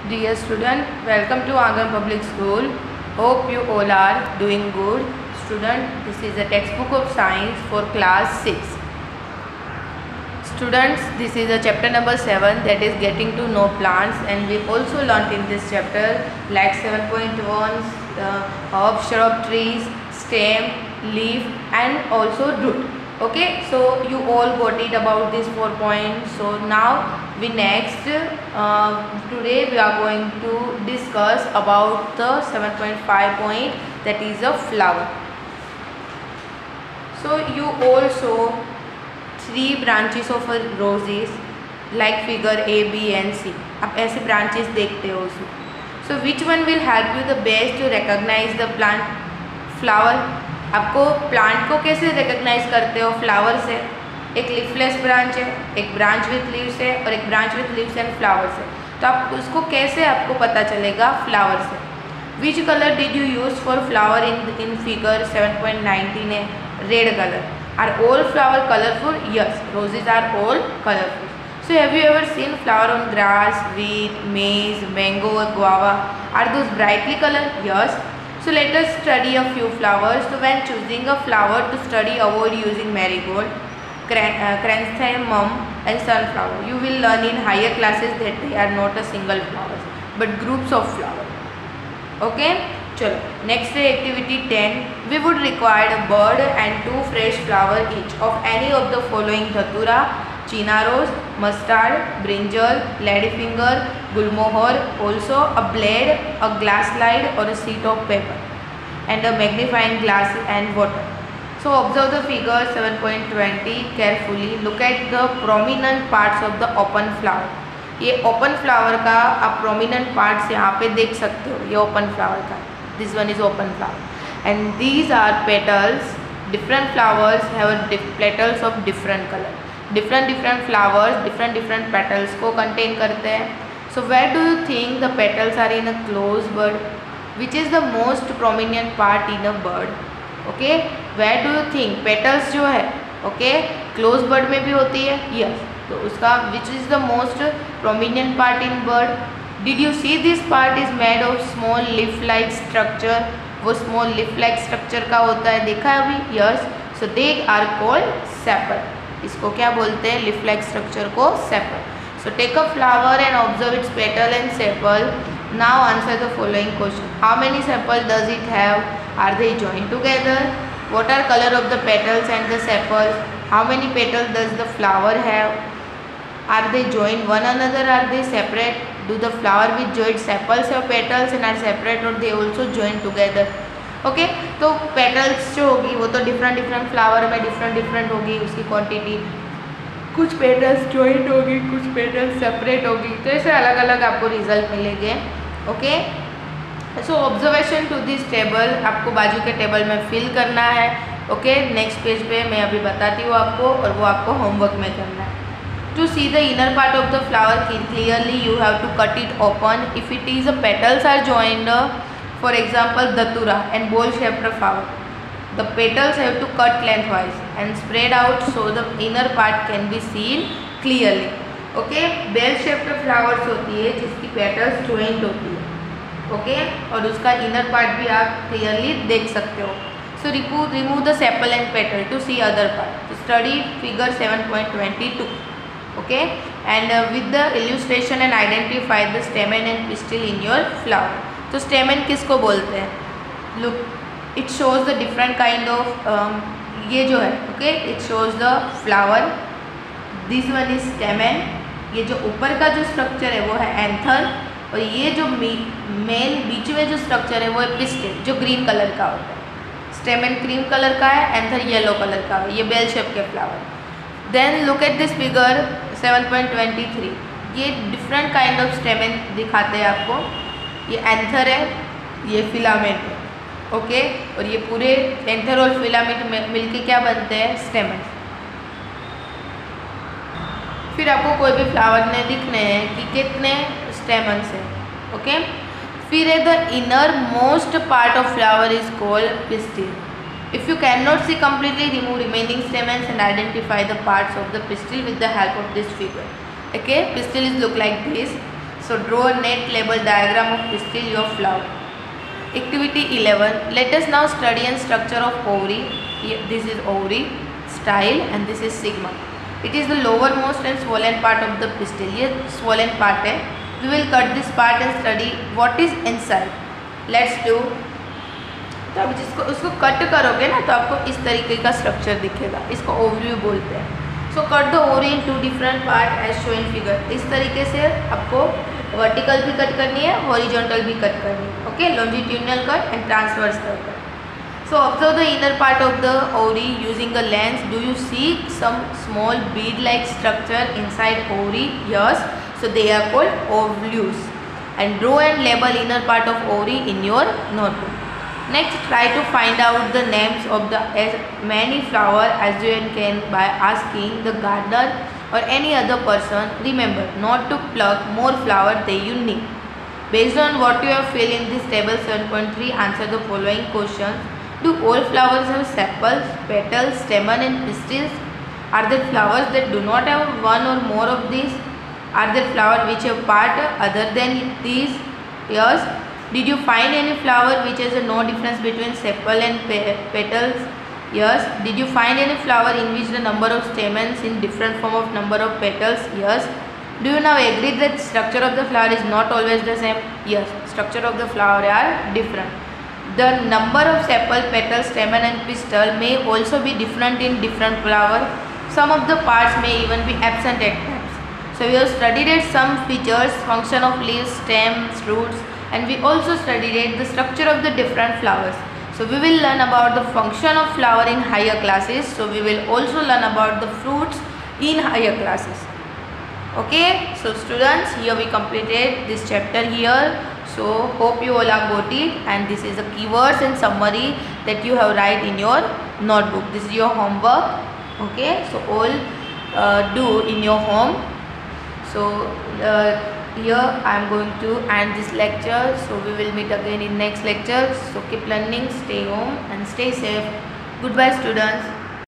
Dear student, welcome to Angan Public School. Hope you all are doing good. Student, this is a textbook of science for class 6. Students, this is a chapter number 7, that is getting to know plants, and we also learnt in this chapter like 7.1 herb, shrub, trees, stem, leaf and also root. Okay, so you all got it about these 4 points. So now we next today we are going to discuss about the 7.5 point, that is a flower. So you all saw 3 branches of a roses like figure A, B and C. आप ऐसे branches देखते हो उसमें. So which one will help you the best to recognize the plant flower? आपको plant को कैसे recognise करते हो फ्लावर से? एक लीफलेस ब्रांच है, एक ब्रांच विथ लीव्स है और एक branch with leaves and flowers है. तो आप उसको कैसे आपको पता चलेगा फ्लावर से? Which colour did you use for flower in figure 7.19 है? Red colour. Are all flower colourful? Yes, roses are all colourful. So have you ever seen flower on grass, wheat, maize, mango or guava? Are those brightly colored? Yes. So let us study a few flowers. So when choosing a flower to study, avoid using marigold, chrysanthemum and sunflower. You will learn in higher classes that they are not a single flowers but groups of flowers. Okay. चलो next है activity 10. We would require a bud and 2 fresh flower each of any of the following: dhatura, China rose, mustard, brinjal, ladyfinger, gulmohar. Also a blade, a glass slide or a sheet of paper and a magnifying glass and water. So observe the figure 7.20 carefully. Look at the prominent parts of the open flower. ये open flower का आप prominent parts यहाँ पे देख सकते हो. ये open flower का. This one is open flower and these are petals. Different flowers have petals of different color. different flowers different petals को contain करते हैं. So where do you think the petals are in a closed bud? Which is the most prominent part in a bud? Okay, where do you think petals जो है okay closed bud में भी होती है? Yes. तो उसका which is the most prominent part in bud? Did you see this part is made of small leaf like structure? वो small leaf like structure का होता है, देखा है अभी? Yes. So they are called sepal. इसको क्या बोलते हैं? लीफ लाइक स्ट्रक्चर को sepal. So take a flower and observe its petal and sepal. Now answer the following question. How many sepal does it have? Are they joined together? What are colour of the petals and the sepals? How many petal does the flower have? Are they joined one another? Are they separate? Do the flower with joint sepals और petals and are separate और they also join together? Okay, तो petals जो होगी वो तो different flower में different होगी उसकी क्वांटिटी. कुछ पेटल्स जॉइंट होगी, कुछ पेटल्स सेपरेट होगी. तो ऐसे अलग अलग आपको रिजल्ट मिलेंगे. Okay, so observation to this table आपको बाजू के टेबल में फिल करना है. ओके, नेक्स्ट पेज पे मैं अभी बताती हूँ आपको और वो आपको होमवर्क में करना है. To see the inner part of the flower clearly you have to cut it open. If it is a petals are joined, for example datura and bowl shaped flower, the petals have to cut lengthwise and spread out so the inner part can be seen clearly. Okay, bell shaped flowers होती है जिसकी petals joint होती है. Okay, और उसका inner part भी आप clearly देख सकते हो. So remove the sepal and petal to see other part. So study figure 7.22. Okay, and with the illustration and identify the stamen and pistil in your flower. तो स्टेमन किसको बोलते हैं? Look, it shows the different kind of, ये जो है okay it shows the flower. This one is स्टेमन. ये जो ऊपर का जो स्ट्रक्चर है वो है एंथर और ये जो मेन बीच में जो स्ट्रक्चर है वो है पिस्टिल जो ग्रीन कलर का होता है. स्टेमन क्रीम कलर का है, एंथर येलो कलर का है. ये बेल शेप के flower. Then look at this figure 7.23. ये डिफरेंट काइंड ऑफ स्टेमन दिखाते हैं आपको. ये एंथर है, ये फिलामेंट है. ओके, और ये पूरे एंथर और फिलामेंट मिलके क्या बनते हैं? स्टेमन. फिर आपको कोई भी फ्लावर ने दिखने हैं कि कितने स्टेमन्स हैं. ओके, फिर है the innermost part of flower is called pistil. If you can not see completely remove remaining stamens and identify the parts of the pistil with the help of this figure. Okay, pistil is look like this. So draw a net label diagram of pistil your flower. Activity 11. Let us now study and structure of ovary. This is ovary, style, and this is sigma. It is the lowermost and swollen part of the pistil. ये swollen part है. We will cut this part and study what is inside. Let's do. तो अब जिसको उसको cut करोगे ना तो आपको इस तरीके का स्ट्रक्चर दिखेगा. इसको ओवरव्यू बोलते हैं. So cut the ovary in 2 different part as show in figure. इस तरीके से आपको वर्टिकल भी कट करनी है, हॉरिजॉन्टल भी कट करनी है. Okay, longitudinal cut and transversal cut. So observe the inner part of the ovary using a lens. Do you see some small bead-like structure inside ovary? Yes. So they are called ovules. And draw and label inner part of ovary in your notebook. Next, try to find out the names of the as many flowers as you can by asking the gardener or any other person. Remember not to pluck more flowers than you need. Based on what you have filled in this table 7.3, answer the following questions. Do all flowers have sepals, petals, stamen and pistils? Are there flowers that do not have one or more of these? Are there flowers which have part other than these? Yes. Did you find any flower which has no difference between sepal and petals? Yes. Did you find any flower in which the number of stamens in different form of number of petals? Yes. Do you now agree that structure of the flower is not always the same? Yes. Structure of the flower are different. The number of sepal, petal, stamen and pistil may also be different in different flower. Some of the parts may even be absent at times. So we have studied some features, function of leaves, stems, roots, and we also studied the structure of the different flowers. So we will learn about the function of flower in higher classes. So we will also learn about the fruits in higher classes. Okay, so students, here we completed this chapter here. So hope you all have got it, and this is the keywords and summary that you have write in your notebook. This is your homework. Okay, so all do in your home. So here I am going to end this lecture. So we will meet again in next lecture. So keep learning, stay home and stay safe. Goodbye students.